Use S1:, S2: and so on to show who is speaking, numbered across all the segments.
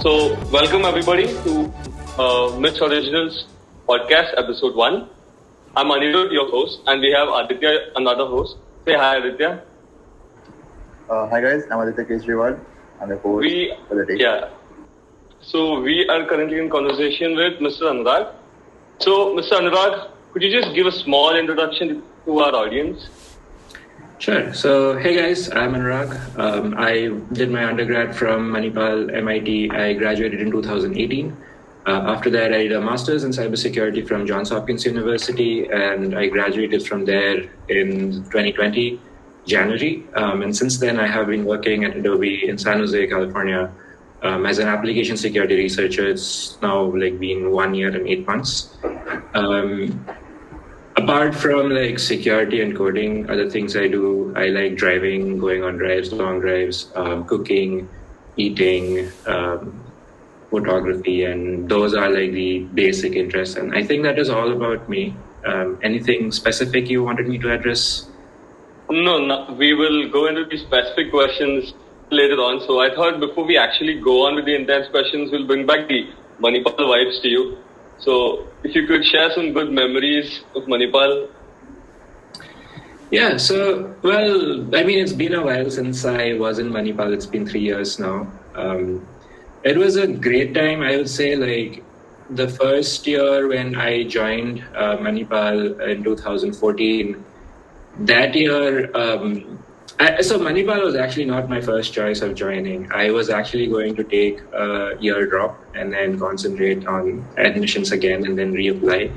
S1: So, welcome everybody to Myths Originals podcast, episode 1. I'm Anirudh, your host, and we have Aditya, another host. Say hi, Aditya.
S2: Hi guys, I'm Aditya Kejriwal. I'm the host for the day.
S1: Yeah. So, we are currently in conversation with Mr. Anurag. So, Mr. Anurag, could you just give a small introduction to our audience?
S3: Sure. So, hey guys, I'm Anurag. I did my undergrad from Manipal, MIT. I graduated in 2018. After that, I did a master's in cybersecurity from Johns Hopkins University, and I graduated from there in 2020, January. And since then, I have been working at Adobe in San Jose, California, as an application security researcher. It's now been 1 year and 8 months. Apart from security and coding, other things I do, I like driving, going on drives, long drives, cooking, eating, photography, and those are the basic interests. And I think that is all about me. Anything specific you wanted me to address?
S1: No, we will go into the specific questions later on. So I thought before we actually go on with the intense questions, we'll bring back the Manipal vibes to you. So if you could share some good memories of Manipal.
S3: Yeah, so, it's been a while since I was in Manipal. It's been 3 years now. It was a great time. I would say the first year when I joined Manipal in 2014, that year, so Manipal was actually not my first choice of joining. I was actually going to take a year drop and then concentrate on admissions again and then reapply.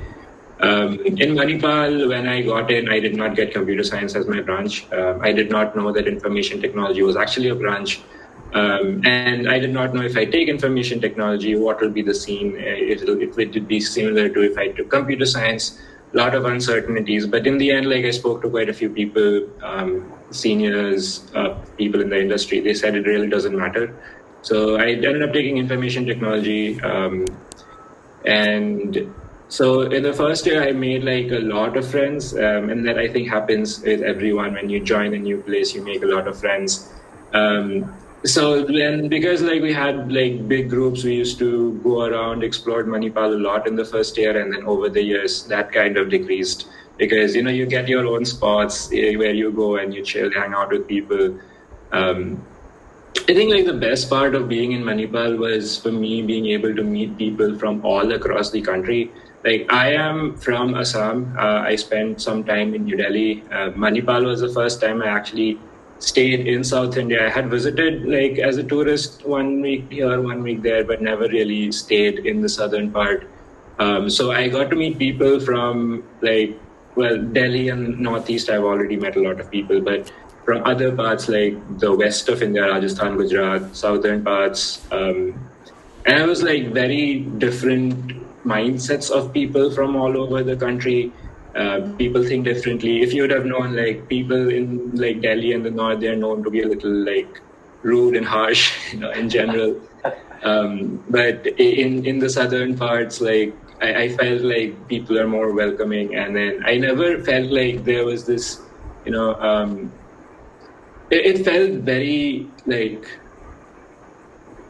S3: In Manipal, when I got in, I did not get computer science as my branch. I did not know that information technology was actually a branch. And I did not know if I take information technology, what will be the scene. It would be similar to if I took computer science. A lot of uncertainties, but in the end, I spoke to quite a few people, seniors, people in the industry. They said it really doesn't matter. So I ended up taking information technology, and so in the first year, I made a lot of friends, and that I think happens with everyone. When you join a new place, you make a lot of friends. So then, because we had big groups, we used to go around, explored Manipal a lot in the first year, and then over the years that kind of decreased because you get your own spots where you go and you chill, hang out with people. I think the best part of being in Manipal was for me being able to meet people from all across the country. I am from Assam. I spent some time in New Delhi. Manipal was the first time I actually stayed in South India. I had visited as a tourist 1 week here, 1 week there, but never really stayed in the southern part. So I got to meet people from Delhi and Northeast. I've already met a lot of people, but from other parts the west of India, Rajasthan, Gujarat, southern parts. And I was very different mindsets of people from all over the country. People think differently. If you would have known, people in Delhi and the north, they're known to be a little rude and harsh, in general. But in the southern parts, I felt people are more welcoming, and then I never felt there was this, it felt very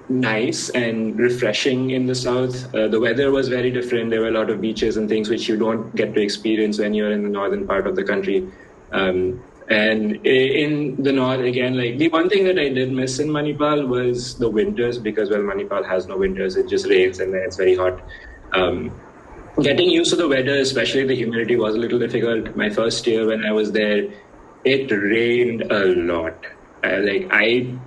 S3: nice and refreshing in the south. The weather was very different. There were a lot of beaches and things which you don't get to experience when you're in the northern part of the country. And in the north, again, the one thing that I did miss in Manipal was the winters, because Manipal has no winters. It just rains and then it's very hot. Getting used to the weather, especially the humidity, was a little difficult. My first year when I was there, it rained a lot. I'm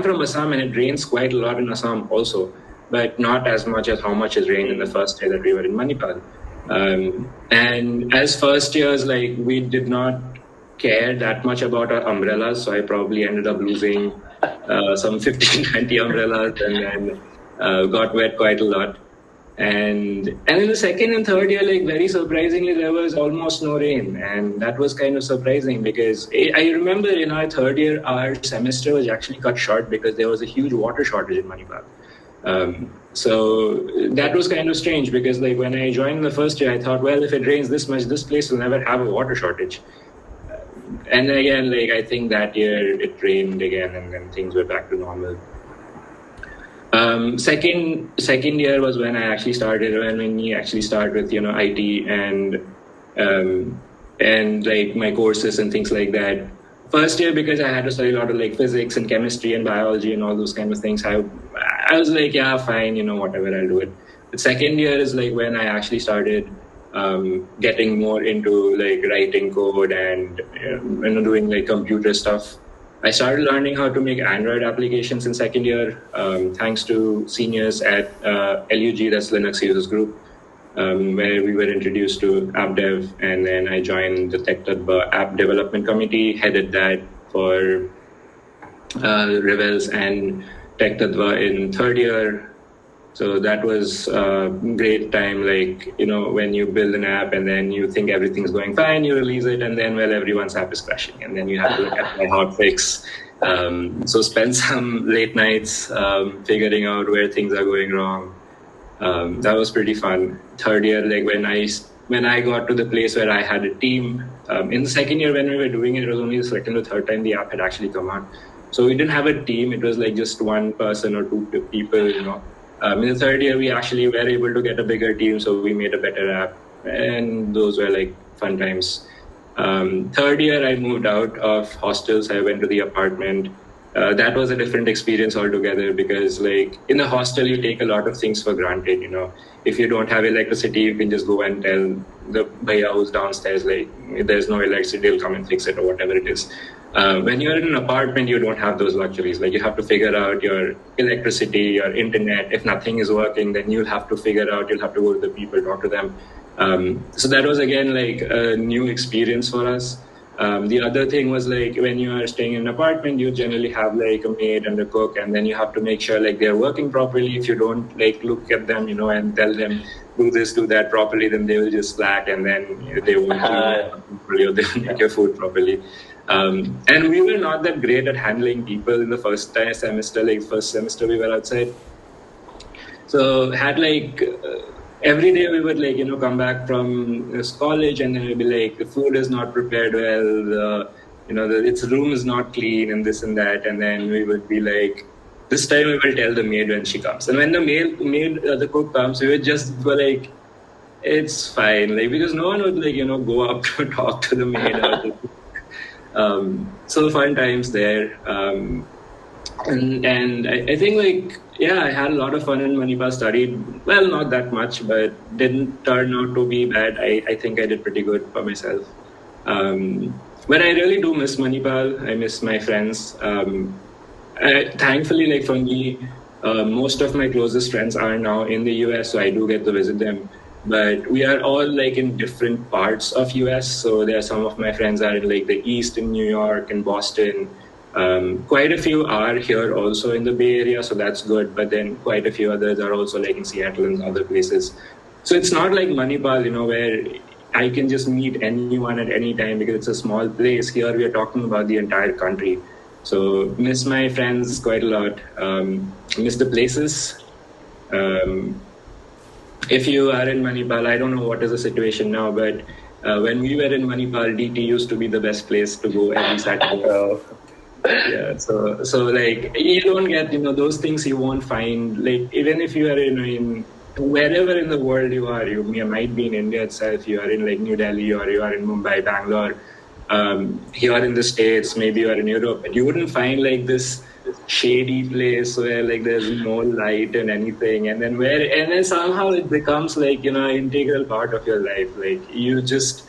S3: from Assam, and it rains quite a lot in Assam also, but not as much as how much it rained in the first day that we were in Manipal. And as first years, we did not care that much about our umbrellas, so I probably ended up losing some 15, 20 umbrellas, and then got wet quite a lot. And in the second and third year, very surprisingly, there was almost no rain. And that was kind of surprising because I remember in our third year, our semester was actually cut short because there was a huge water shortage in Manipal. So that was kind of strange because when I joined in the first year, I thought, well, if it rains this much, this place will never have a water shortage. And again, I think that year it rained again and then things were back to normal. Second year was when I actually started, when we actually start with, IT and like my courses and things like that. First year, because I had to study a lot of like physics and chemistry and biology and all those kind of things, I was like, yeah, fine, whatever, I'll do it. The second year is like when I actually started getting more into like writing code and doing like computer stuff. I started learning how to make Android applications in second year, thanks to seniors at LUG, that's Linux Users Group, where we were introduced to app dev, and then I joined the Tech.Tadba app development committee, headed that for Revels and Tech.Tadba in third year. So that was a great time, like, when you build an app and then you think everything's going fine, you release it, and then, well, everyone's app is crashing. And then you have to look at my hotfix. So spend some late nights figuring out where things are going wrong. That was pretty fun. Third year, like when I got to the place where I had a team, in the second year when we were doing it, it was only the second or third time the app had actually come out. So we didn't have a team. It was like just one person or two people, in the third year, we actually were able to get a bigger team, so we made a better app, and those were like fun times. Third year, I moved out of hostels. I went to the apartment. That was a different experience altogether, because like in the hostel, you take a lot of things for granted. If you don't have electricity, you can just go and tell the bhaiya who's downstairs, like, there's no electricity, they'll come and fix it or whatever it is. When you're in an apartment, you don't have those luxuries. Like, you have to figure out your electricity, your internet. If nothing is working, then you'll have to you'll have to go to the people, talk to them. So that was, again, like a new experience for us. The other thing was, like, when you are staying in an apartment, you generally have like a maid and a cook, and then you have to make sure like they're working properly. If you don't like look at them, and tell them do this, do that properly, then they will just slack, and then they won't properly, or they won't make your food properly. And we were not that great at handling people in the first semester. Like, first semester we were outside, so had like every day we would like come back from college, and then we'd be like, the food is not prepared well, its room is not clean, and this and that. And then we would be like, this time we will tell the maid when she comes. And when the the cook comes, we would just go like, it's fine, like, because no one would like go up to talk to the maid. So fun times there. And I think like, yeah, I had a lot of fun in Manipal. Studied, well, not that much, but didn't turn out to be bad. I think I did pretty good for myself. But I really do miss Manipal. I miss my friends. Thankfully, like for me, most of my closest friends are now in the US, so I do get to visit them. But we are all like in different parts of US. So there are some of my friends are in like the East, in New York and Boston. Quite a few are here also in the Bay Area, so that's good. But then quite a few others are also like in Seattle and other places. So it's not like Manipal, where I can just meet anyone at any time because it's a small place. Here we are talking about the entire country. So miss my friends quite a lot. Miss the places. If you are in Manipal, I don't know what is the situation now, but when we were in Manipal, DT used to be the best place to go every Saturday. Yeah, so like, you don't get those things you won't find. Like, even if you are in wherever in the world you are, you might be in India itself, you are in like New Delhi, or you are in Mumbai, Bangalore, you are in the States, maybe you are in Europe, but you wouldn't find like this shady place where like there's no light and anything, and then somehow it becomes like integral part of your life. Like, you just,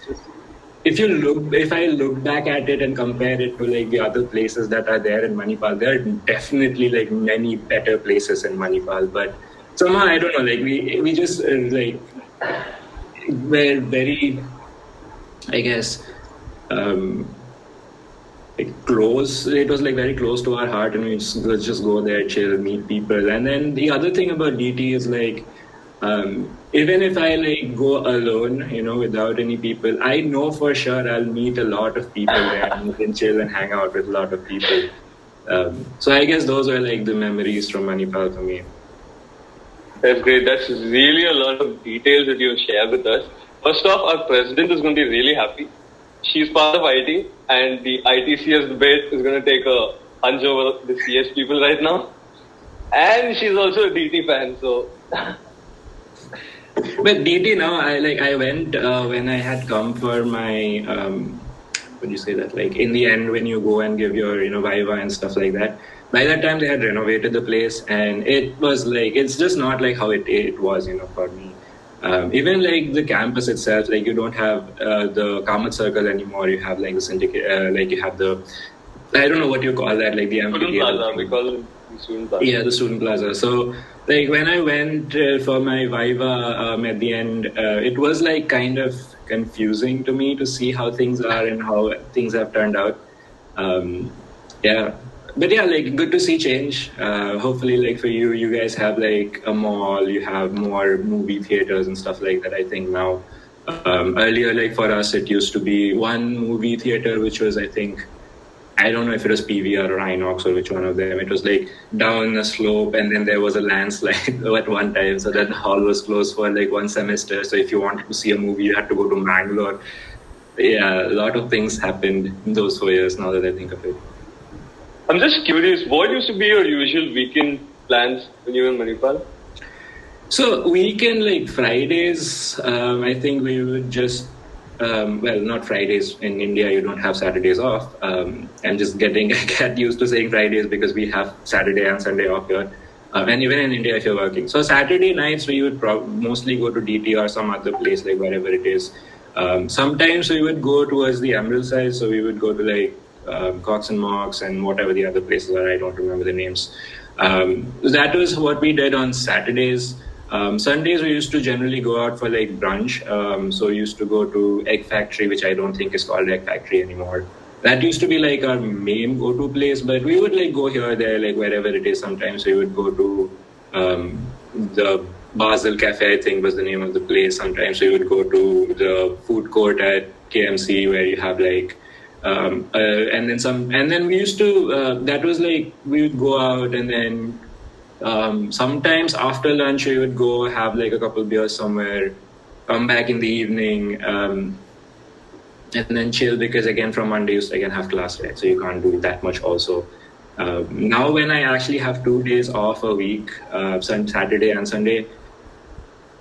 S3: if I look back at it and compare it to like the other places that are there in Manipal, there are definitely like many better places in Manipal, but somehow I don't know, like we just like were very, I guess, like close. It was like very close to our heart, and let's just go there, chill, meet people. And then the other thing about DT is like, even if I like go alone, without any people, I know for sure I'll meet a lot of people there, and we can chill and hang out with a lot of people. So I guess those are like the memories from Manipal for me.
S1: That's great. That's really a lot of details that you share with us. First off, our president is going to be really happy. She's part of IT, and the ITCS debate is going to take a punch over the CS people right now. And she's also a DT fan, so.
S3: But DT now, I went when I had come for my what do you say that? Like in the end, when you go and give your Viva and stuff like that. By that time, they had renovated the place, and it was like it's just not like how it was, for me. Even like the campus itself, like you don't have the Kamat Circle anymore. You have like the syndicate, like you have the I don't know what you call that, like the
S1: Student Plaza. We call it the Student Plaza.
S3: Yeah, the Student Plaza. So, like when I went for my Viva at the end, it was like kind of confusing to me to see how things are and how things have turned out. Yeah, but yeah, like good to see change. Hopefully, like for you guys have like a mall, you have more movie theaters and stuff like that. I think now. Earlier, like for us, it used to be one movie theater, which was I don't know if it was PVR or Inox or which one of them. It was like down a slope, and then there was a landslide at one time. So that hall was closed for like one semester. So if you wanted to see a movie, you had to go to Bangalore. Yeah, a lot of things happened in those 4 years now that I think of it.
S1: I'm just curious, what used to be your usual weekend plans when you were in Manipal?
S3: So weekend, like Fridays, I think we would just not Fridays. In India, you don't have Saturdays off. I'm just get used to saying Fridays because we have Saturday and Sunday off here. And even in India, if you're working. So Saturday nights, we would mostly go to DT or some other place, like wherever it is. Sometimes we would go towards the Emerald side. So we would go to like Cox and Mox and whatever the other places are. I don't remember the names. That was what we did on Saturdays. Sundays we used to generally go out for like brunch. So we used to go to Egg Factory, which I don't think is called Egg Factory anymore. That used to be like our main go-to place, but we would like go here or there, like wherever it is. Sometimes we would go to the Basel Cafe, I think was the name of the place. Sometimes we would go to the food court at KMC where you have like and then we used to that was like we would go out and then sometimes after lunch we would go have like a couple beers somewhere, come back in the evening, and then chill because again from Monday you again have class, right? So you can't do that much also. Now when I actually have 2 days off a week, Saturday and Sunday,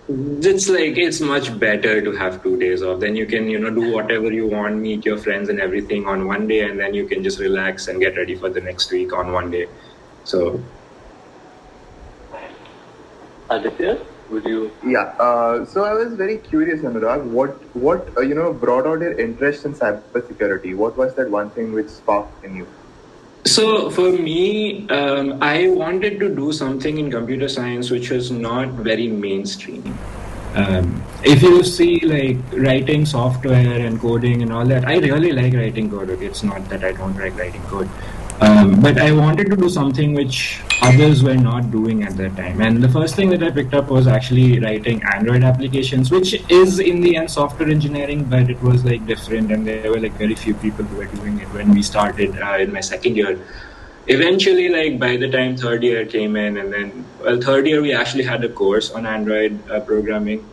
S3: it's much better to have 2 days off. Then you can do whatever you want, meet your friends and everything on one day, and then you can just relax and get ready for the next week on one day. So
S1: Aditya, would you?
S2: Yeah. So I was very curious, Anurag. What brought out your interest in cybersecurity? What was that one thing which sparked in you?
S3: So for me, I wanted to do something in computer science which was not very mainstream. If you see like writing software and coding and all that, I really like writing code. Okay? It's not that I don't like writing code. But I wanted to do something which others were not doing at that time. And the first thing that I picked up was actually writing Android applications, which is in the end software engineering, but it was like different. And there were like very few people who were doing it when we started in my second year. Eventually, like by the time third year came in, and then third year we actually had a course on Android programming.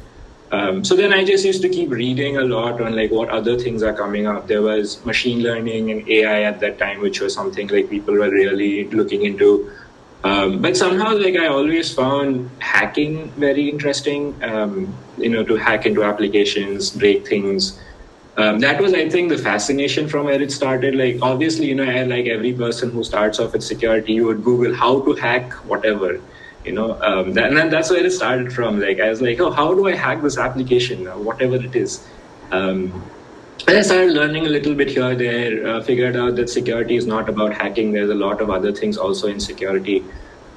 S3: So then I just used to keep reading a lot on like what other things are coming up. There was machine learning and AI at that time, which was something like people were really looking into. But somehow like I always found hacking very interesting, to hack into applications, break things. That was, I think, the fascination from where it started. Like, obviously, like every person who starts off with security, you would Google how to hack whatever. And that's where it started from. Like, I was like, oh, how do I hack this application, whatever it is? And I started learning a little bit here, there, figured out that security is not about hacking. There's a lot of other things also in security.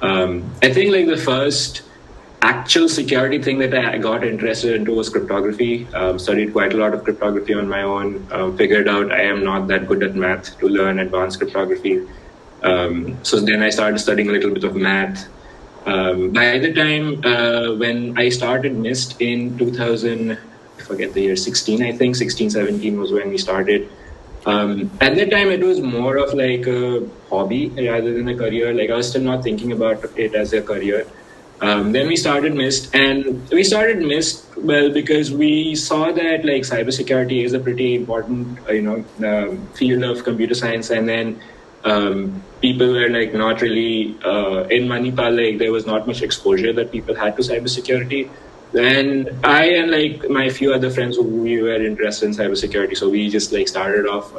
S3: I think like the first actual security thing that I got interested into was cryptography. Studied quite a lot of cryptography on my own. Figured out I am not that good at math to learn advanced cryptography. So then I started studying a little bit of math. By the time when I started NIST in 2000, I forget the year, 16, I think, 16, 17 was when we started. At that time, it was more of like a hobby rather than a career. Like I was still not thinking about it as a career. Then we started NIST, and we started NIST because we saw that like cybersecurity is a pretty important field of computer science, and then people were like not really in Manipal, like there was not much exposure that people had to cybersecurity. And I and like my few other friends who we were interested in cybersecurity, so we just like started off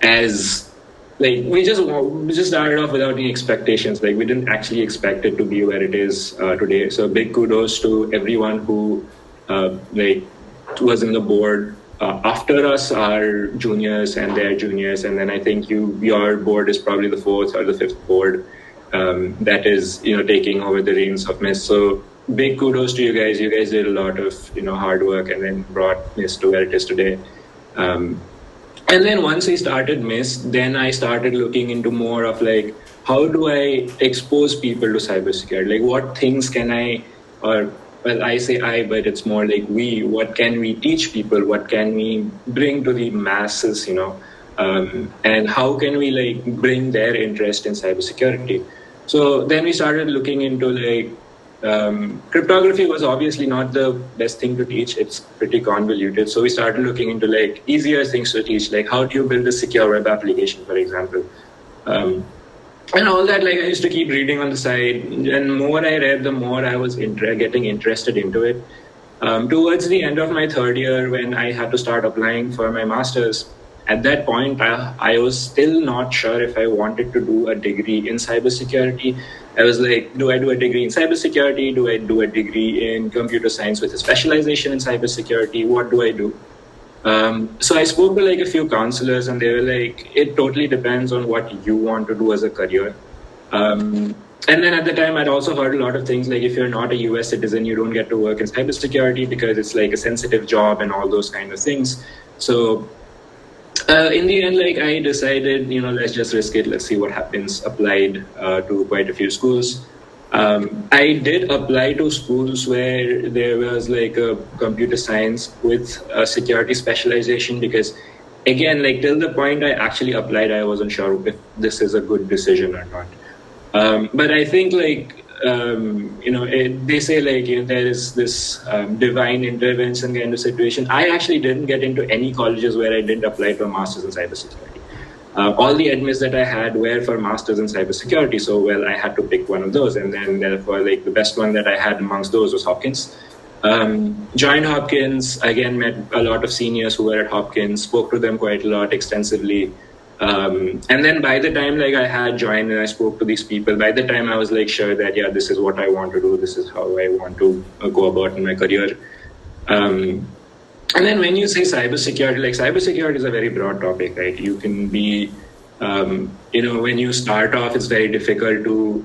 S3: as like we just started off without any expectations. Like we didn't actually expect it to be where it is today. So big kudos to everyone who like was in the board after us, our juniors and their juniors, and then I think your board is probably the fourth or the fifth board that is taking over the reins of MIST. So big kudos to you guys. You guys did a lot of hard work and then brought MIST to where it is today. And then once we started MIST, then I started looking into more of like, how do I expose people to cybersecurity? Like what things can I, or well, I say I, but it's more like we, what can we teach people? What can we bring to the masses, and how can we like bring their interest in cybersecurity? So then we started looking into like, cryptography was obviously not the best thing to teach. It's pretty convoluted. So we started looking into like easier things to teach, like how do you build a secure web application, for example. And all that, like I used to keep reading on the side, and more I read, the more I was getting interested into it. Towards the end of my third year, when I had to start applying for my master's, at that point, I was still not sure if I wanted to do a degree in cybersecurity. I was like, do I do a degree in cybersecurity? Do I do a degree in computer science with a specialization in cybersecurity? What do I do? So I spoke to like a few counselors, and they were like, it totally depends on what you want to do as a career. And then at the time, I'd also heard a lot of things like if you're not a US citizen, you don't get to work in cybersecurity because it's like a sensitive job and all those kind of things. So in the end, like I decided, let's just risk it. Let's see what happens. Applied to quite a few schools. I did apply to schools where there was like a computer science with a security specialization because, again, like till the point I actually applied, I wasn't sure if this is a good decision or not. But I think like, they say like there is this divine intervention kind of situation. I actually didn't get into any colleges where I didn't apply for masters in cybersecurity. All the admits that I had were for masters in cybersecurity, so well, I had to pick one of those, and then therefore, like the best one that I had amongst those was Hopkins. Joined Hopkins, again met a lot of seniors who were at Hopkins, spoke to them quite a lot extensively. And then by the time like I had joined and I spoke to these people, by the time I was like sure that this is what I want to do, this is how I want to go about in my career. And then when you say cybersecurity, like cybersecurity is a very broad topic, right? You can be, when you start off, it's very difficult to.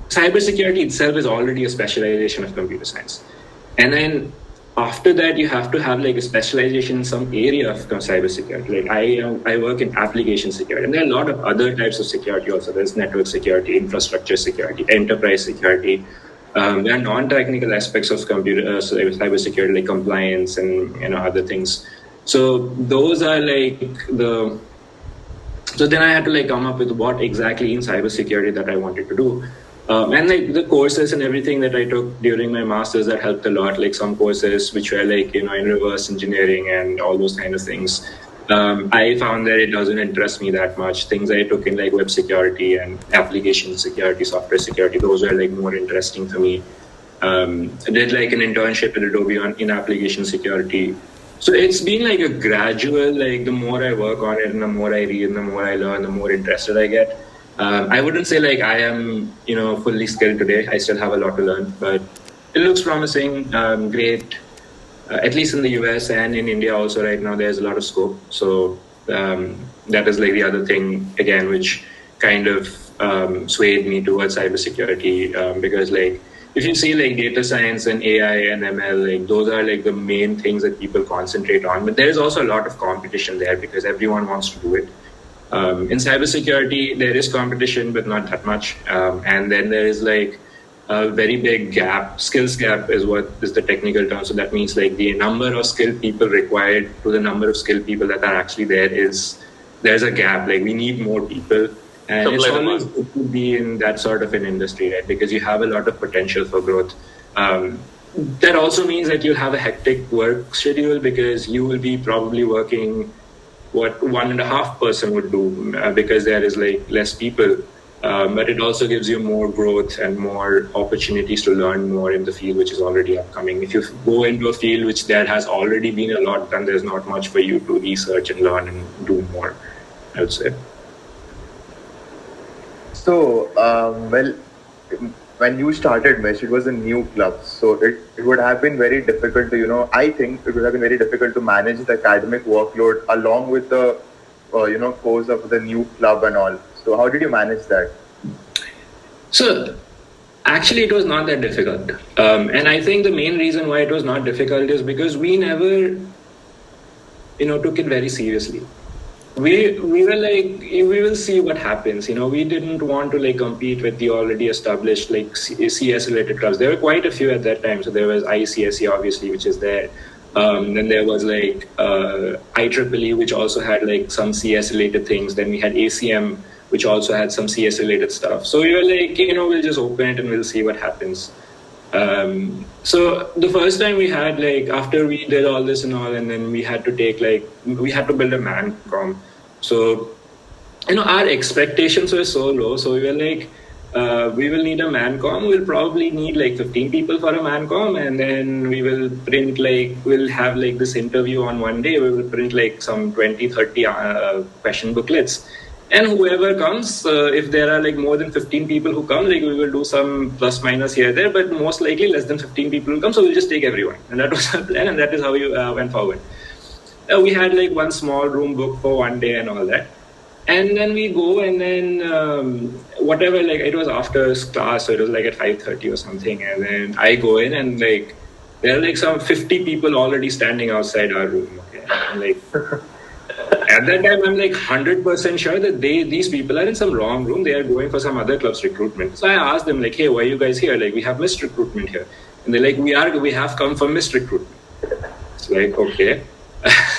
S3: Cybersecurity itself is already a specialization of computer science, and then after that, you have to have like a specialization in some area of cybersecurity. Like I work in application security, and there are a lot of other types of security also. There's network security, infrastructure security, enterprise security. There are non-technical aspects of cybersecurity, like compliance and other things. So those are like the. So then I had to like come up with what exactly in cybersecurity that I wanted to do. And like the courses and everything that I took during my master's, that helped a lot. Like some courses which were like, in reverse engineering and all those kind of things. I found that it doesn't interest me that much. Things I took in like web security and application security, software security, those were like more interesting for me. I did like an internship at Adobe in application security. So it's been like a gradual, like the more I work on it and the more I read and the more I learn, the more interested I get. I wouldn't say like I am, fully skilled today. I still have a lot to learn, but it looks promising, great. At least in the US and in India also right now, there's a lot of scope. So that is like the other thing, again, which kind of swayed me towards cybersecurity because like, if you see like data science and AI and ML, like those are like the main things that people concentrate on. But there is also a lot of competition there because everyone wants to do it. In cybersecurity, there is competition, but not that much. And then there is like a very big gap. Skills gap is what is the technical term. So that means like the number of skilled people required to the number of skilled people that are actually there's a gap. Like we need more people. And it's always good to be in that sort of an industry, right? Because you have a lot of potential for growth. That also means that you'll have a hectic work schedule because you will be probably working what 1.5 person would do because there is like less people. But it also gives you more growth and more opportunities to learn more in the field which is already upcoming. If you go into a field which there has already been a lot done, there's not much for you to research and learn and do more, I would say.
S2: So, well, when you started Mesh, it was a new club. So it would have been very difficult to, I think it would have been very difficult to manage the academic workload along with the, course of the new club and all. So how did you manage that?
S3: So actually, it was not that difficult. And I think the main reason why it was not difficult is because we never, took it very seriously. We were like, we will see what happens. We didn't want to like compete with the already established like CS related clubs. There were quite a few at that time. So there was ICSE obviously, which is there. Then there was like IEEE, which also had like some CS related things. Then we had ACM, which also had some CS related stuff. So we were like, we'll just open it and we'll see what happens. So the first time we had like, after we did all this and all, and then we had to build a man-com. So, our expectations were so low. So we were like, we will need a man-com. We'll probably need like 15 people for a man-com. And then we will print we'll have like this interview on one day. We will print like some 20, 30 question booklets. And whoever comes, if there are like more than 15 people who come, like we will do some plus minus here there, but most likely less than 15 people will come. So we'll just take everyone. And that was our plan. And that is how we went forward. We had like one small room booked for one day and all that. And then we go and then whatever, like it was after class. So it was like at 5:30 or something. And then I go in and like, there are like some 50 people already standing outside our room. Okay. And like, at that time, I'm like 100% sure that these people are in some wrong room. They are going for some other club's recruitment. So I asked them like, hey, why are you guys here? Like, we have missed recruitment here. And they're like, we have come for missed recruitment. It's like, okay.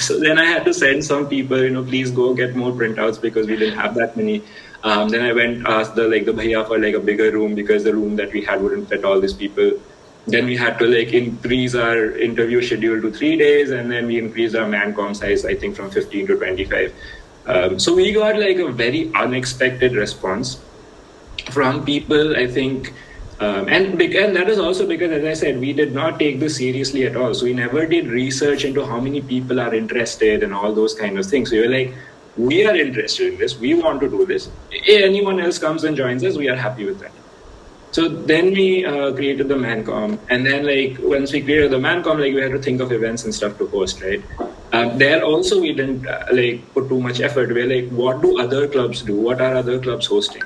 S3: So then I had to send some people, please go get more printouts because we didn't have that many. Then I went, asked the bhaiya for like a bigger room because the room that we had wouldn't fit all these people. Then we had to like increase our interview schedule to 3 days, and then we increased our man-com size, I think, from 15 to 25. So we got like a very unexpected response from people, I think. And that is also because, as I said, we did not take this seriously at all. So we never did research into how many people are interested and all those kind of things. We were like, we are interested in this. We want to do this. If anyone else comes and joins us, we are happy with that. So then we created the man-com. And then like once we created the man-com, like we had to think of events and stuff to host, right? There also we didn't put too much effort. We were like, what do other clubs do? What are other clubs hosting?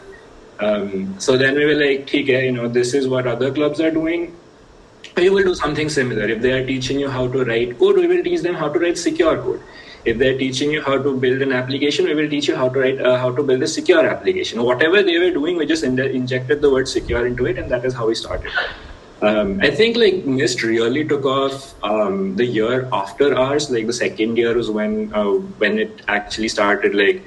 S3: So then we were like, okay, this is what other clubs are doing. We will do something similar. If they are teaching you how to write code, we will teach them how to write secure code. If they're teaching you how to build an application, we will teach you how to build a secure application. Whatever they were doing, we just injected the word secure into it, and that is how we started. I think like Mist really took off the year after ours. Like the second year was when it actually started. Like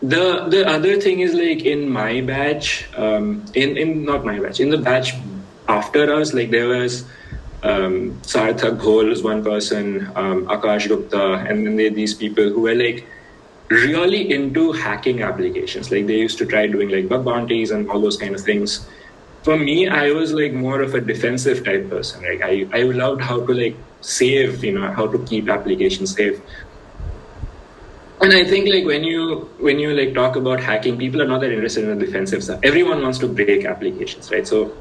S3: the other thing is like in my batch, in not my batch, in the batch after us, like there was. Sarthak Ghol was one person, Akash Gupta, and then these people who were like really into hacking applications. Like they used to try doing like bug bounties and all those kind of things. For me, I was like more of a defensive type person. Like I loved how to like save, how to keep applications safe. And I think like when you like talk about hacking, people are not that interested in the defensive stuff. Everyone wants to break applications, right? So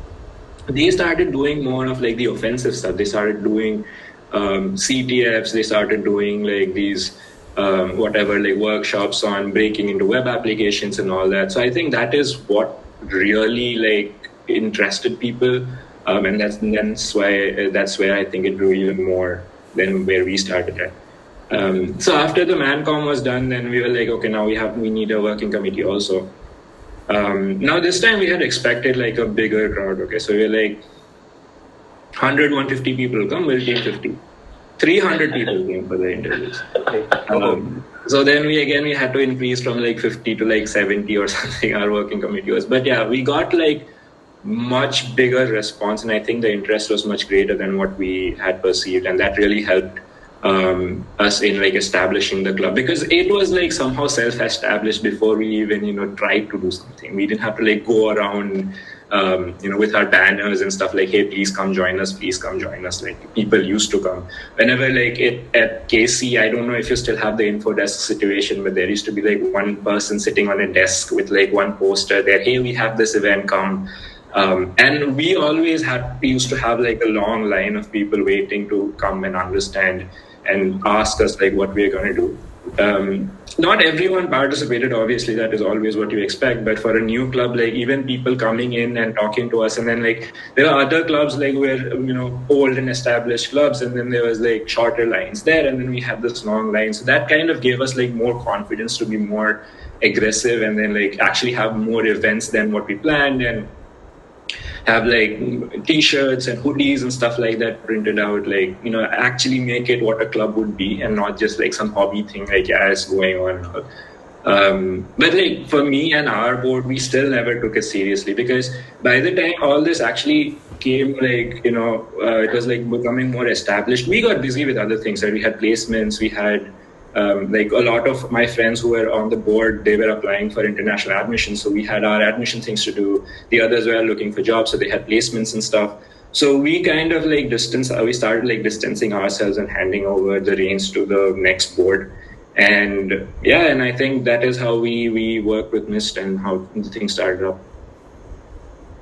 S3: they started doing more of like the offensive stuff. They started doing CTFs. They started doing like these workshops on breaking into web applications and all that. So I think that is what really like interested people, and that's where I think it grew even more than where we started at. So after the man-com was done, then we were like, okay, now we need a working committee also. Now this time we had expected like a bigger crowd. Okay, so we were like 100, 150 people come, we'll take 50. 300 people came for the interviews. So then we had to increase from like 50 to like 70 or something, our working committee was. But yeah, we got like much bigger response, and I think the interest was much greater than what we had perceived, and that really helped us in like establishing the club, because it was like somehow self-established before we even tried to do something. We didn't have to like go around with our banners and stuff like, hey, please come join us, please come join us. Like people used to come whenever like at KC, I don't know if you still have the info desk situation, but there used to be like one person sitting on a desk with like one poster there, hey, we have this event, come. And we always used to have like a long line of people waiting to come and understand and ask us like what we're going to do. Not everyone participated, obviously, that is always what you expect. But for a new club, like even people coming in and talking to us, and then like there are other clubs like where old and established clubs, and then there was like shorter lines there, and then we had this long line. So that kind of gave us like more confidence to be more aggressive, and then like actually have more events than what we planned, and have like t-shirts and hoodies and stuff like that printed out, like actually make it what a club would be, and not just like some hobby thing like it's going on. But like for me and our board, we still never took it seriously, because by the time all this actually came, like it was like becoming more established, we got busy with other things. Like we had placements, we had like a lot of my friends who were on the board, they were applying for international admission. So we had our admission things to do. The others were looking for jobs, so they had placements and stuff. So we kind of like we started like distancing ourselves and handing over the reins to the next board. And and I think that is how we work with Mist and how the thing started up.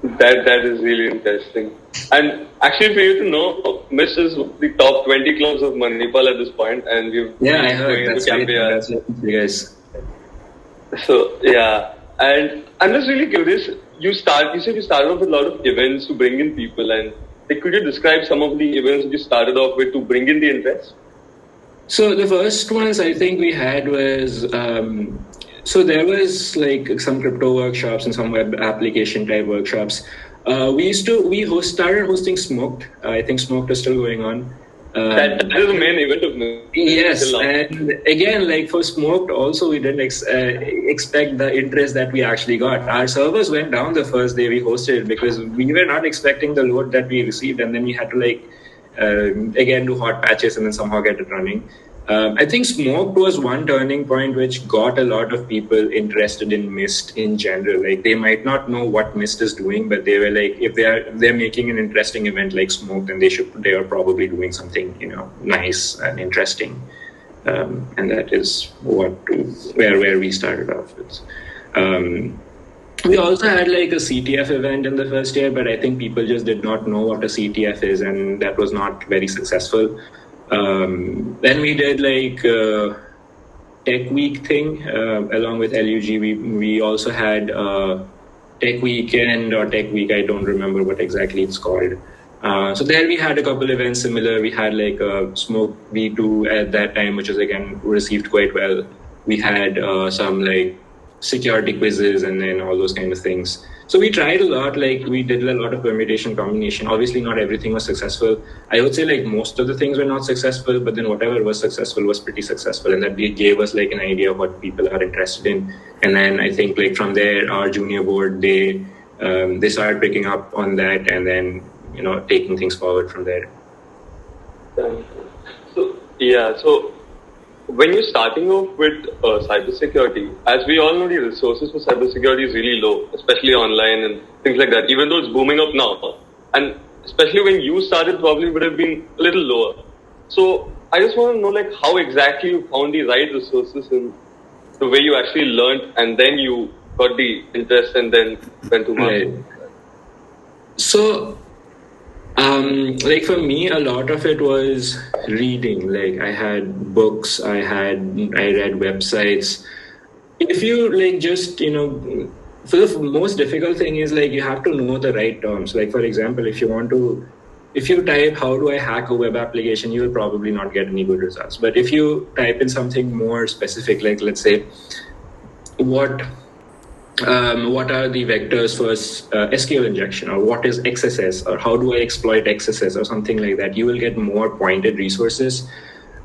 S1: That is really interesting. And actually, for you to know, Mist is the top 20 clubs of Manipal at this point, and we've
S3: I heard that's great. That's you guys.
S1: So and I'm just really curious. You said you started off with a lot of events to bring in people, and could you describe some of the events you started off with to bring in the interest?
S3: So the first ones I think we had was. So there was like some crypto workshops and some web application type workshops. We started hosting Smoked. I think Smoked is still going on.
S1: That is the main event of me.
S3: Yes, and again, like for Smoked, also we didn't expect the interest that we actually got. Our servers went down the first day we hosted it, because we were not expecting the load that we received, and then we had to like again do hot patches and then somehow get it running. I think Smoked was one turning point which got a lot of people interested in Mist in general. Like they might not know what Mist is doing, but they were like, if they're making an interesting event like Smoked, then they are probably doing something nice and interesting. And that is where we started off with. We also had like a CTF event in the first year, but I think people just did not know what a CTF is, and that was not very successful. Then we did like Tech Week thing along with LUG. We also had Tech Weekend or Tech Week. I don't remember what exactly it's called. So there we had a couple events similar. We had like a Smoke V2 at that time, which was again received quite well. We had some like security quizzes and then all those kind of things. So we tried a lot, like we did a lot of permutation, combination. Obviously not everything was successful. I would say like most of the things were not successful, but then whatever was successful was pretty successful. And that gave us like an idea of what people are interested in. And then I think like from there, our junior board, they started picking up on that and then, taking things forward from there.
S1: So when you're starting off with cybersecurity, as we all know, the resources for cybersecurity is really low, especially online and things like that, even though it's booming up now. And especially when you started, probably would have been a little lower. So I just want to know like how exactly you found the right resources and the way you actually learned, and then you got the interest and then went to market.
S3: Right. So like for me, a lot of it was reading. Like I had books, I read websites. If you like just, so the most difficult thing is like you have to know the right terms. Like for example, if you type, how do I hack a web application, you will probably not get any good results. But if you type in something more specific, like let's say, what are the vectors for SQL injection, or what is XSS, or how do I exploit XSS or something like that, you will get more pointed resources.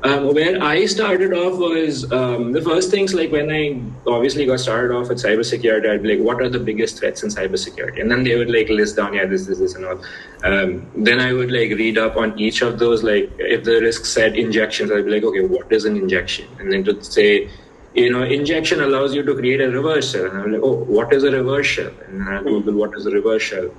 S3: Where I started off was the first things, like when I obviously got started off with cybersecurity, I'd be like, what are the biggest threats in cybersecurity? And then they would like list down, yeah, this, and all. Then I would like read up on each of those. Like if the risk said injections, I'd be like, okay, what is an injection? And then to say, injection allows you to create a reverse shell. And I'm like, oh, what is a reverse shell? And then I Google what is a reverse shell.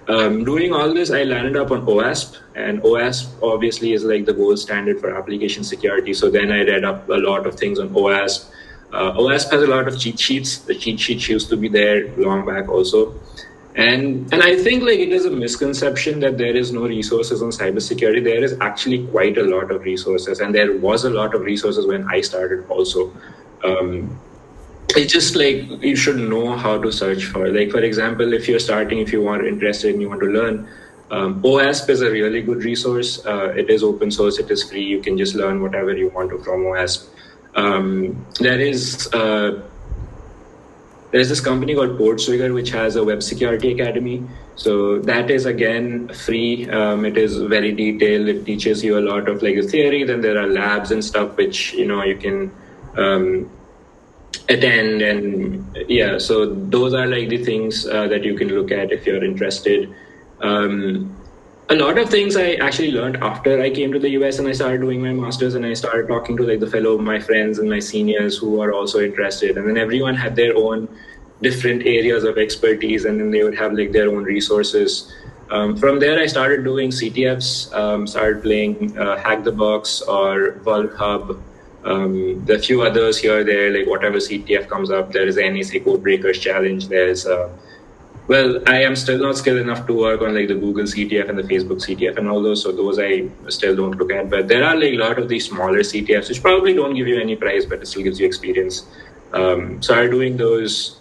S3: Doing all this, I landed up on OWASP, and OWASP obviously is like the gold standard for application security. So then I read up a lot of things on OWASP. OWASP has a lot of cheat sheets. The cheat sheets used to be there long back also. And I think like it is a misconception that there is no resources on cybersecurity. There is actually quite a lot of resources, and there was a lot of resources when I started also. It's just like you should know how to search for. Like, for example, if you're starting, if you are interested and you want to learn, OWASP is a really good resource. It is open source, it is free. You can just learn whatever you want to from OWASP. There's this company called Portswigger, which has a web security academy. So that is again free. It is very detailed. It teaches you a lot of like the theory. Then there are labs and stuff which you can attend, and yeah, so those are like the things that you can look at if you're interested. A lot of things I actually learned after I came to the US and I started doing my master's, and I started talking to like my friends and my seniors who are also interested, and then everyone had their own different areas of expertise, and then they would have like their own resources. From there I started doing CTFs, started playing Hack the Box or Vault Hub. There are a few others here or there, like whatever CTF comes up. There is the NEC Code Breakers Challenge. There's, I am still not skilled enough to work on like the Google CTF and the Facebook CTF and all those, so those I still don't look at. But there are like a lot of these smaller CTFs, which probably don't give you any prize, but it still gives you experience. Started doing those.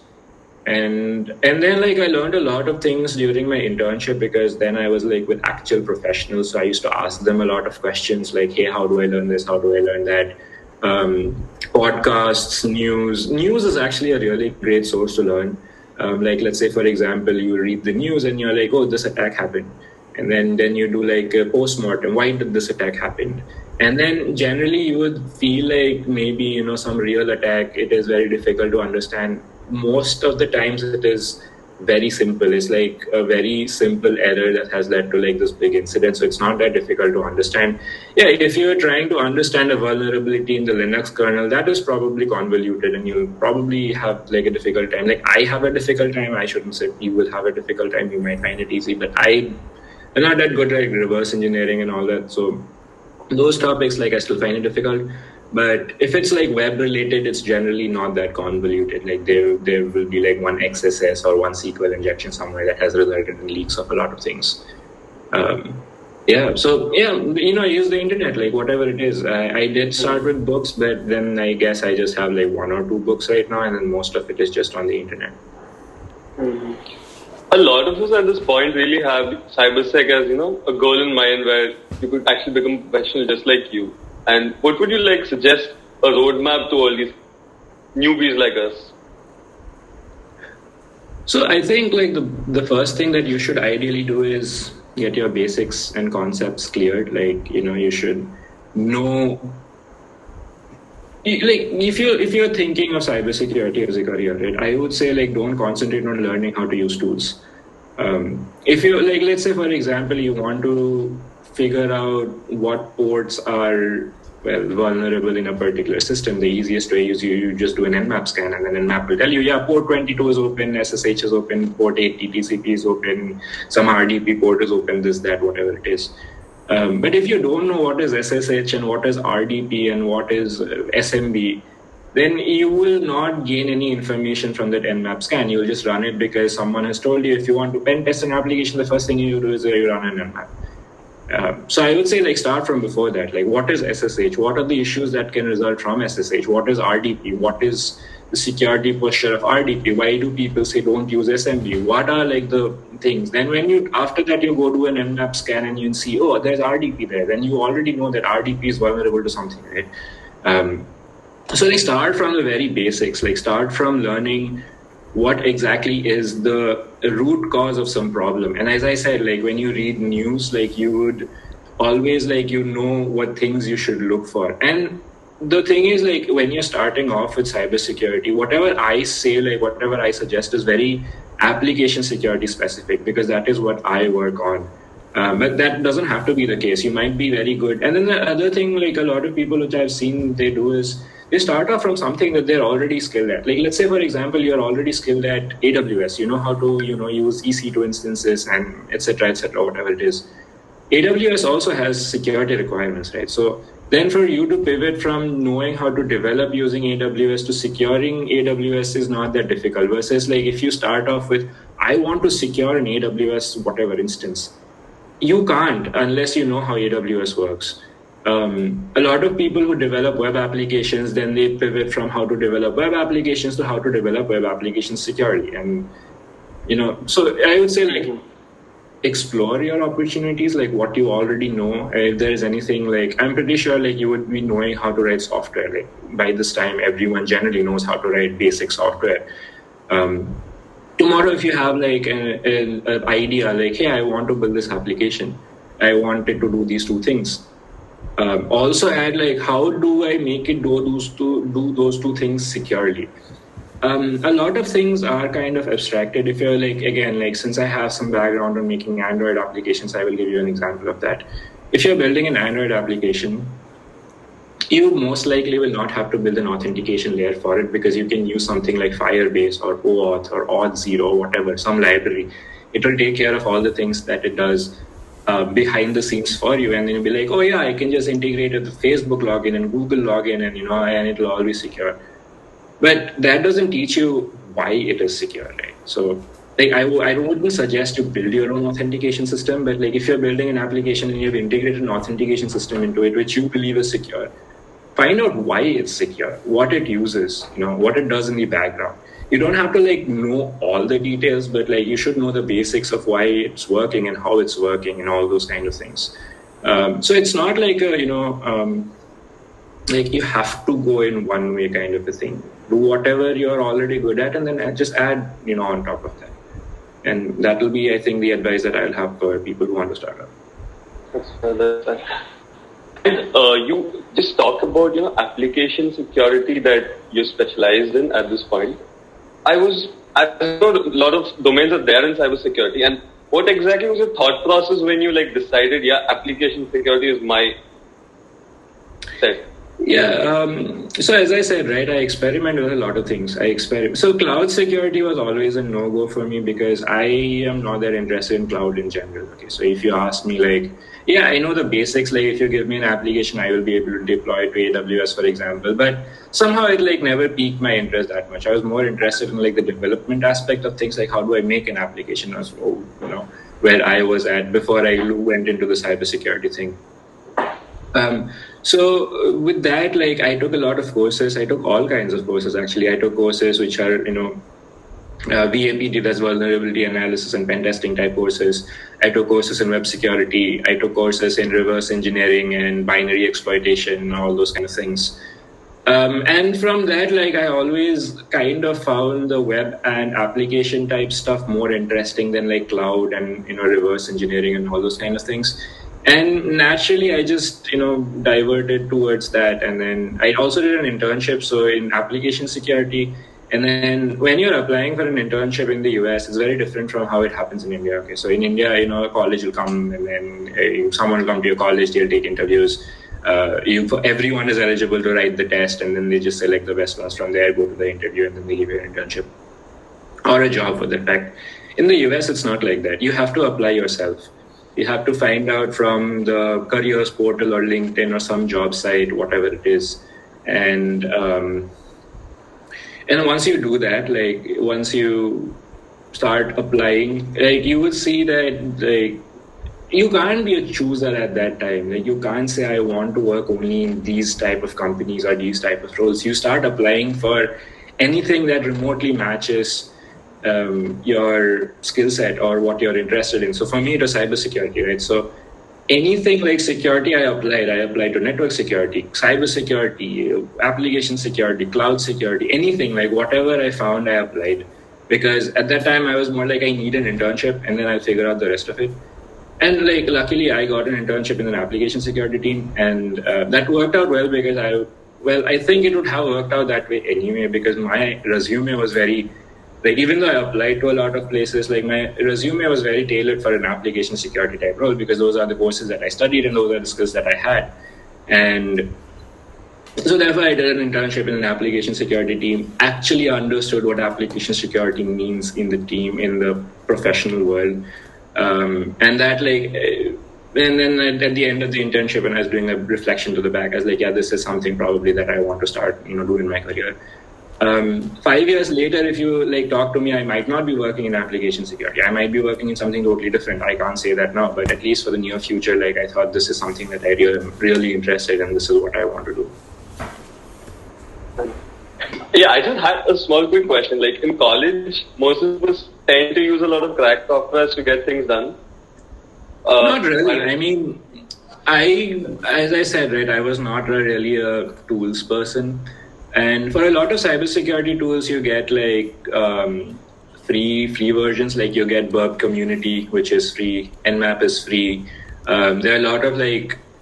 S3: And then like I learned a lot of things during my internship, because then I was like with actual professionals. So I used to ask them a lot of questions like, hey, how do I learn this? How do I learn that? Podcasts, news is actually a really great source to learn. Like, let's say, for example, you read the news and you're like, oh, this attack happened. And then you do like a post-mortem. Why did this attack happen? And then generally you would feel like maybe, some real attack, it is very difficult to understand. Most of the times it is very simple. It's like a very simple error that has led to like this big incident. So it's not that difficult to understand. Yeah, if you're trying to understand a vulnerability in the Linux kernel, that is probably convoluted, and you'll probably have like a difficult time. Like I have a difficult time. I shouldn't say you will have a difficult time. You might find it easy, but I'm not that good at reverse engineering and all that. So those topics, like I still find it difficult. But if it's like web related, it's generally not that convoluted. Like there will be like one XSS or one SQL injection somewhere that has resulted in leaks of a lot of things. So use the internet, like whatever it is. I did start with books, but then I guess I just have like 1 or 2 books right now, and then most of it is just on the internet.
S1: Mm-hmm. A lot of us at this point really have cybersec as a goal in mind, where you could actually become professional just like you. And what would you like suggest a roadmap to all these newbies like us?
S3: So I think like the first thing that you should ideally do is get your basics and concepts cleared. Like, you should know, like if you're thinking of cybersecurity as a career, right, I would say like don't concentrate on learning how to use tools. If you like, let's say for example, you want to figure out what ports are vulnerable in a particular system, the easiest way is you just do an Nmap scan, and then Nmap will tell you, yeah, port 22 is open, SSH is open, port 80 TCP is open, some RDP port is open, this, that, whatever it is. But if you don't know what is SSH and what is RDP and what is SMB, then you will not gain any information from that Nmap scan. You'll just run it because someone has told you. If you want to pen test an application, the first thing you do is you run an Nmap. So I would say like start from before that. Like what is SSH? What are the issues that can result from SSH? What is RDP? What is the security posture of RDP? Why do people say don't use SMB? What are like the things? Then when after that you go do an Nmap scan and you see, oh, there's RDP there. Then you already know that RDP is vulnerable to something, right? So like start from the very basics. Like start from learning what exactly is the root cause of some problem. And as I said, like when you read news, like you would always like you know what things you should look for. And the thing is, like, when you're starting off with cybersecurity, whatever I say, like whatever I suggest is very application security specific, because that is what I work on. But that doesn't have to be the case. You might be very good. And then the other thing, like a lot of people which I've seen they do is they start off from something that they're already skilled at. Like, let's say, for example, you're already skilled at AWS. You know how to, use EC2 instances and et cetera, whatever it is. AWS also has security requirements, right? So then for you to pivot from knowing how to develop using AWS to securing AWS is not that difficult. Versus like if you start off with, I want to secure an AWS whatever instance, you can't unless you know how AWS works. A lot of people who develop web applications, then they pivot from how to develop web applications to how to develop web applications securely. And, so I would say like, explore your opportunities, like what you already know. If there is anything, like I'm pretty sure like you would be knowing how to write software. Like by this time, everyone generally knows how to write basic software. Tomorrow, if you have like an idea, like, hey, I want to build this application, I want it to do these two things. Also add like, how do I make it do those two things securely? A lot of things are kind of abstracted. If you're like, again, like since I have some background on making Android applications, I will give you an example of that. If you're building an Android application, you most likely will not have to build an authentication layer for it, because you can use something like Firebase or OAuth or Auth0, whatever, some library. It will take care of all the things that it does behind the scenes for you. And then you'll be like, oh yeah, I can just integrate with the Facebook login and Google login and, and it'll all be secure. But that doesn't teach you why it is secure, right? So like I wouldn't suggest you build your own authentication system, but like if you're building an application and you've integrated an authentication system into it, which you believe is secure, find out why it's secure, what it uses, what it does in the background. You don't have to like know all the details, but like you should know the basics of why it's working and how it's working and all those kind of things. So it's not like like you have to go in one way kind of a thing. Do whatever you're already good at and then just add, on top of that. And that will be, I think, the advice that I'll have for people who want to start up.
S1: And you just talk about, application security that you're specialized in at this point. I know a lot of domains are there in cybersecurity. And what exactly was your thought process when you decided, application security is my set?
S3: Yeah. So as I said, right, I experiment with a lot of things. So cloud security was always a no-go for me because I am not that interested in cloud in general. Okay. So if you ask me I know the basics. Like if you give me an application, I will be able to deploy it to AWS, for example. But somehow it never piqued my interest that much. I was more interested in the development aspect of things, like how do I make an application as well, where I was at before I went into the cybersecurity thing. So with that, I took a lot of courses. I took all kinds of courses, actually. I took courses which are, VAPT, that's vulnerability analysis and pen testing type courses. I took courses in web security. I took courses in reverse engineering and binary exploitation and all those kind of things. And from that, I always kind of found the web and application type stuff more interesting than cloud and, reverse engineering and all those kind of things. And naturally, I just, diverted towards that. And then I also did an internship. So in application security. And then when you're applying for an internship in the US, it's very different from how it happens in India. Okay, so in India, a college will come and then someone will come to your college, they'll take interviews. Everyone is eligible to write the test, and then they just select the best ones from there, go to the interview, and then they give you an internship or a job for that fact. In the US, it's not like that. You have to apply yourself. You have to find out from the careers portal or LinkedIn or some job site, whatever it is. And once you do that, once you start applying, you would see that you can't be a chooser at that time. You can't say, I want to work only in these type of companies or these type of roles. You start applying for anything that remotely matches your skill set or what you're interested in. So for me, it was cybersecurity, right? So anything like security, I applied to network security, cybersecurity, application security, cloud security, anything, whatever I found, I applied. Because at that time, I was more I need an internship and then I'll figure out the rest of it. and like luckily I got an internship in an application security team, and that worked out well because I think it would have worked out that way anyway, because my resume was very, like, even though I applied to a lot of places, like my resume was very tailored for an application security type role, because those are the courses that I studied and those are the skills that I had. And so therefore I did an internship in an application security team, actually understood what application security means in the team, in the professional world. And that and then at the end of the internship, when I was doing a reflection to the back, I was like, yeah, this is something probably that I want to start, do in my career. 5 years later, if you talk to me, I might not be working in application security. I might be working in something totally different. I can't say that now, but at least for the near future, I thought this is something that I am really interested in. This is what I want to do.
S1: Yeah, I just had a small quick question. Like in college, most of us tend to use a lot of crack software to get things done.
S3: Not really. I mean, as I said, right, I was not really a tools person. And for a lot of cybersecurity tools, you get free versions. Like you get Burp Community, which is free. Nmap is free. There are a lot of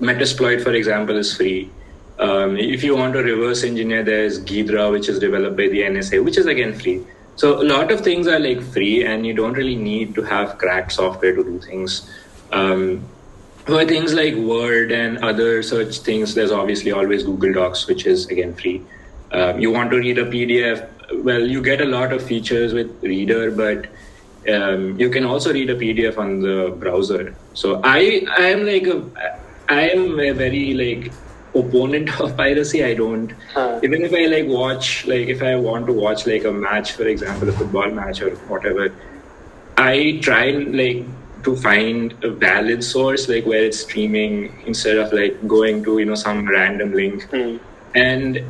S3: Metasploit, for example, is free. If you want to reverse engineer, there's Ghidra, which is developed by the NSA, which is again free. So a lot of things are free, and you don't really need to have cracked software to do things. For things like Word and other search things, there's obviously always Google Docs, which is again free. You want to read a PDF, well, you get a lot of features with Reader, but you can also read a PDF on the browser. So I am a very opponent of piracy. I don't, even if I watch, if I want to watch a match, for example, a football match or whatever, I try to find a valid source, where it's streaming, instead of going to some random link. And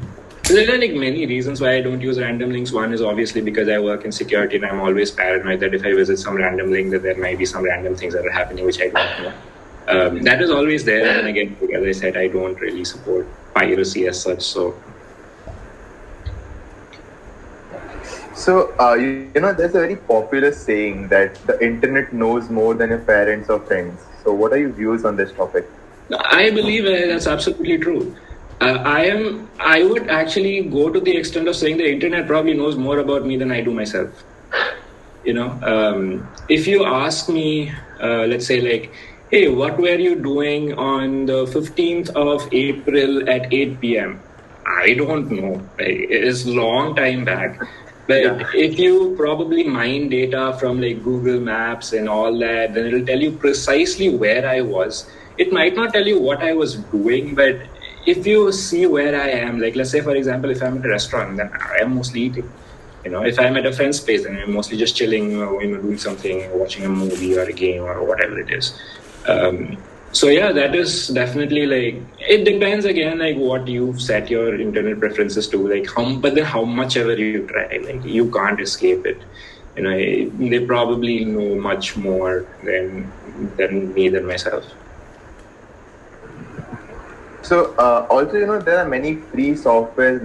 S3: there are many reasons why I don't use random links. One is obviously because I work in security and I'm always paranoid that if I visit some random link, that there might be some random things that are happening which I don't know. That is always there. And again, as I said, I don't really support piracy as such. So
S2: there's a very popular saying that the internet knows more than your parents or friends. So what are your views on this topic?
S3: I believe that's absolutely true. I would actually go to the extent of saying the internet probably knows more about me than I do myself. If you ask me, let's say hey, what were you doing on the 15th of April at 8 p.m.? I don't know. It's a long time back. But if you probably mine data from Google Maps and all that, then it'll tell you precisely where I was. It might not tell you what I was doing, but if you see where I am, let's say, for example, if I'm at a restaurant, then I am mostly eating. If I'm at a friend's place, then I'm mostly just chilling, doing something, watching a movie or a game or whatever it is. So yeah, that is definitely it depends again, what you've set your internet preferences to, but then how much ever you try, you can't escape it. They probably know much more than me, than myself.
S2: So also, there are many free softwares,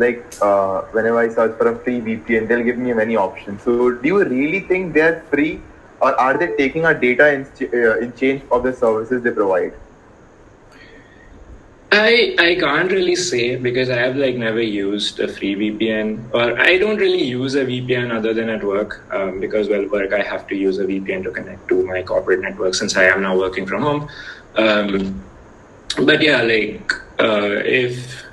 S2: whenever I search for a free VPN, they'll give me many options. So do you really think they're free, or are they taking our data in change of the services they provide?
S3: I can't really say, because I have never used a free VPN, or I don't really use a VPN other than at work, because work I have to use a VPN to connect to my corporate network since I am now working from home. But yeah, if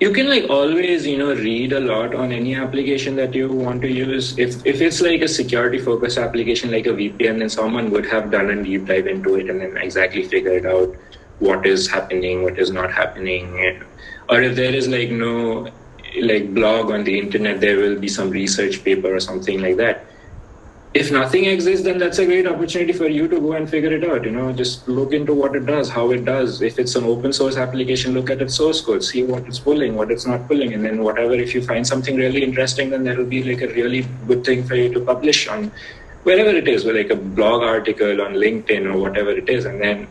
S3: you can always read a lot on any application that you want to use. If it's a security focused application like a VPN, then someone would have done a deep dive into it and then exactly figured out what is happening, what is not happening. Or if there is no blog on the internet, there will be some research paper or something like that. If nothing exists, then that's a great opportunity for you to go and figure it out. Just look into what it does, how it does. If it's an open source application, look at its source code, see what it's pulling, what it's not pulling. And then whatever, if you find something really interesting, then that will be a really good thing for you to publish on wherever it is, a blog article on LinkedIn or whatever it is. And then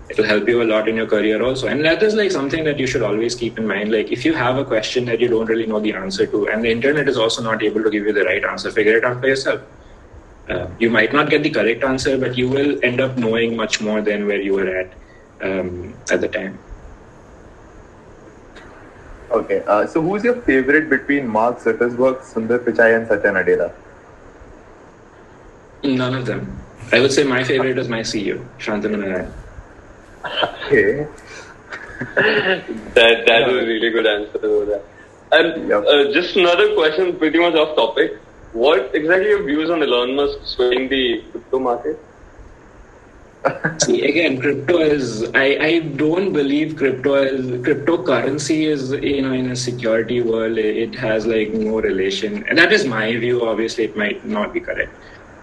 S3: it'll help you a lot in your career also. And that is something that you should always keep in mind. If you have a question that you don't really know the answer to, and the internet is also not able to give you the right answer, figure it out for yourself. You might not get the correct answer, but you will end up knowing much more than where you were at the time.
S2: Okay, so who's your favorite between Mark Zuckerberg, Sundar Pichai, and Satya Nadella?
S3: None of them. I would say my favorite is my CEO, Shantanu Narayan.
S2: Okay.
S1: That was a really good answer over there. And just another question, pretty much off topic. What exactly your views on Elon Musk swaying the crypto market?
S3: See, again, crypto is, I don't believe cryptocurrency is, in a security world, it has like no relation. And that is my view. Obviously, it might not be correct.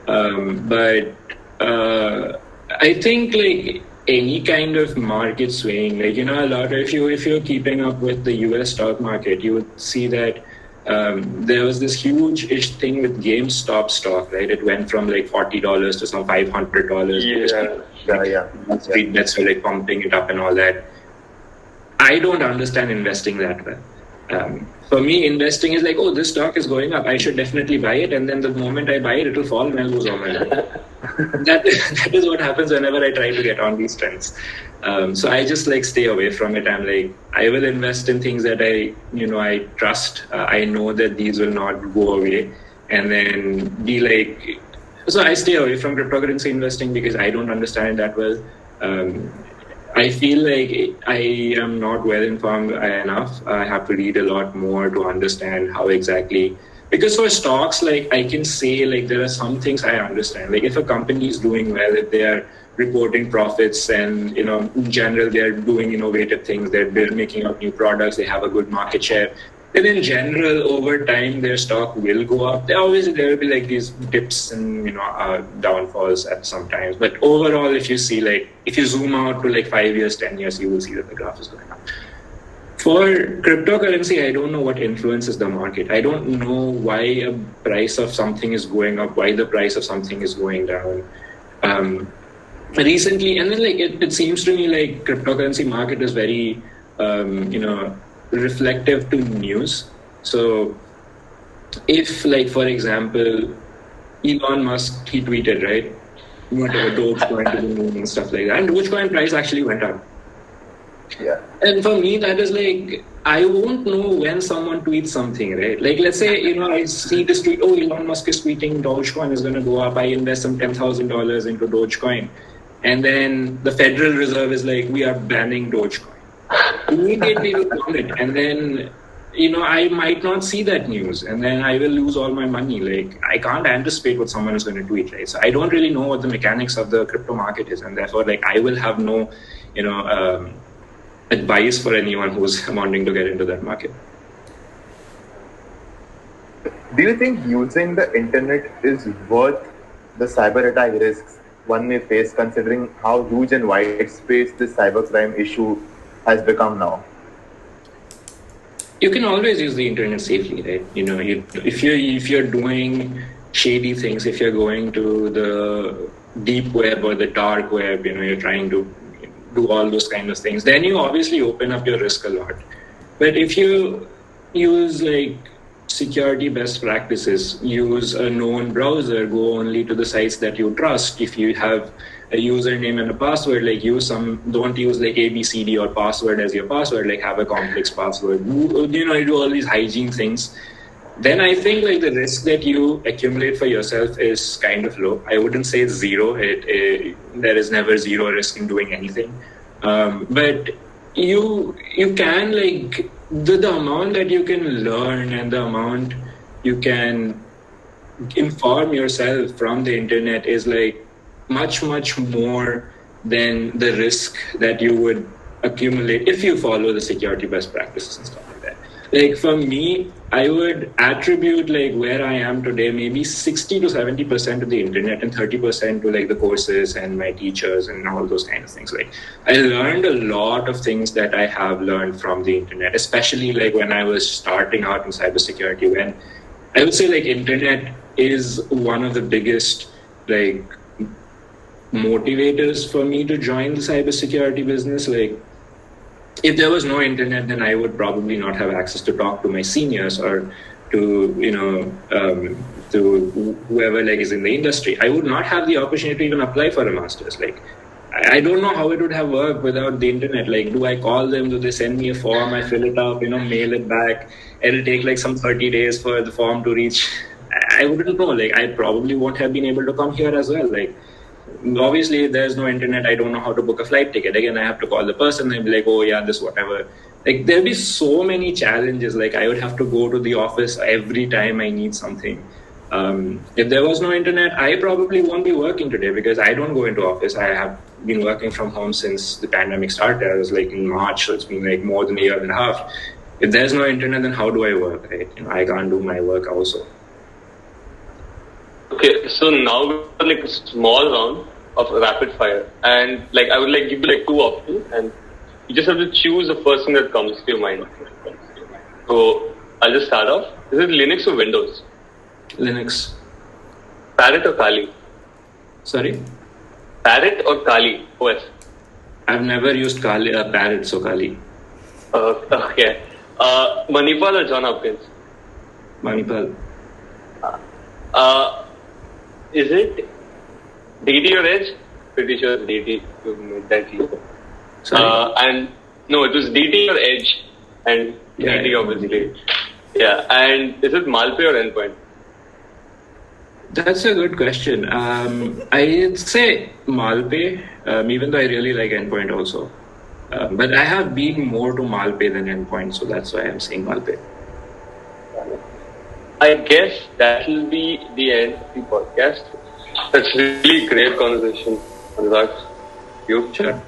S3: But I think like any kind of market swing, like, a lot, if you're keeping up with the US stock market, you would see that there was this huge-ish thing with GameStop stock, right? It went from like $40 to some $500.
S2: Yeah.
S3: Street bets were like pumping it up and all that. I don't understand investing that well. For me, investing is like, oh, this stock is going up, I should definitely buy it. And then the moment I buy it, it will fall and I'll lose all my money. That is what happens whenever I try to get on these trends. So I just like stay away from it. I'm like, I will invest in things that I trust. I know that these will not go away. And then be like, so I stay away from cryptocurrency investing because I don't understand it that well. I feel like I am not well informed enough. I have to read a lot more to understand how exactly. Because for stocks, like I can say, like there are some things I understand. Like if a company is doing well, if they are reporting profits, and in general they are doing innovative things, they're making up new products, they have a good market share. Then in general, over time, their stock will go up. There will be like these dips and downfalls at some times. But overall, if you zoom out to like 5 years, 10 years, you will see that the graph is going up. For cryptocurrency, I don't know what influences the market. I don't know why a price of something is going up, why the price of something is going down. Recently, and then like it seems to me like cryptocurrency market is very reflective to news. So if, like, for example, Elon Musk, he tweeted, right, whatever, Dogecoin to the moon and stuff like that, and Dogecoin price actually went up.
S2: Yeah.
S3: And for me, that is like, I won't know when someone tweets something, right? Like, let's say, I see this tweet, oh, Elon Musk is tweeting Dogecoin is going to go up. I invest some $10,000 into Dogecoin. And then the Federal Reserve is like, we are banning Dogecoin. Immediately will comment. And then, I might not see that news. And then I will lose all my money. Like, I can't anticipate what someone is going to tweet, right? So I don't really know what the mechanics of the crypto market is. And therefore, like, I will have no, advice for anyone who's wanting to get into that market.
S2: Do you think using the internet is worth the cyber attack risks one may face, considering how huge and widespread this cybercrime issue has become now?
S3: You can always use the internet safely, right? If you're doing shady things, if you're going to the deep web or the dark web, you're trying to do all those kind of things, then you obviously open up your risk a lot. But if you use like security best practices, use a known browser, go only to the sites that you trust. If you have a username and a password, like don't use like ABCD or password as your password, like have a complex password. You do all these hygiene things. Then I think like the risk that you accumulate for yourself is kind of low. I wouldn't say it's zero. There is never zero risk in doing anything. But you can like the amount that you can learn and the amount you can inform yourself from the internet is like much more than the risk that you would accumulate if you follow the security best practices and stuff like that. Like for me, I would attribute like where I am today, maybe 60 to 70% to the internet and 30% to like the courses and my teachers and all those kind of things. Like I learned a lot of things that I have learned from the internet, especially like when I was starting out in cybersecurity, when I would say like internet is one of the biggest like motivators for me to join the cybersecurity business. Like if there was no internet, then I would probably not have access to talk to my seniors or to whoever like is in the industry. I would not have the opportunity to even apply for a master's. Like, I don't know how it would have worked without the internet. Like, do I call them? Do they send me a form? I fill it up, mail it back. It'll take like some 30 days for the form to reach. I wouldn't know. Like, I probably won't have been able to come here as well. Like, obviously, if there's no internet, I don't know how to book a flight ticket. Again, I have to call the person. They'll be like, oh, yeah, this, whatever. Like, there'll be so many challenges. Like, I would have to go to the office every time I need something. If there was no internet, I probably won't be working today because I don't go into office. I have been working from home since the pandemic started. I was like in March, so it's been like more than a year and a half. If there's no internet, then how do I work, right? I can't do my work also.
S1: Okay, so now we're like a small round of rapid fire, and like I would like give you like two options, and you just have to choose the first thing that comes to your mind. So I'll just start off. Is it Linux or Windows?
S3: Linux.
S1: Parrot or Kali?
S3: Sorry?
S1: Parrot or Kali OS?
S3: I've never used Kali, Parrot, so Kali.
S1: Okay. Manipal or John Hopkins?
S3: Manipal.
S1: Is it DT or Edge? Pretty sure it's DT. You made that clear.
S3: Sorry?
S1: And no, it was DT or Edge, and DT obviously. Yeah, and is it malware or endpoint?
S3: That's a good question. I'd say Malpay, even though I really like endpoint also. But I have been more to Malpay than endpoint, so that's why I'm saying Malpay.
S1: I guess that will be the end of the podcast. That's really great conversation, Anurag. You?
S3: Sure.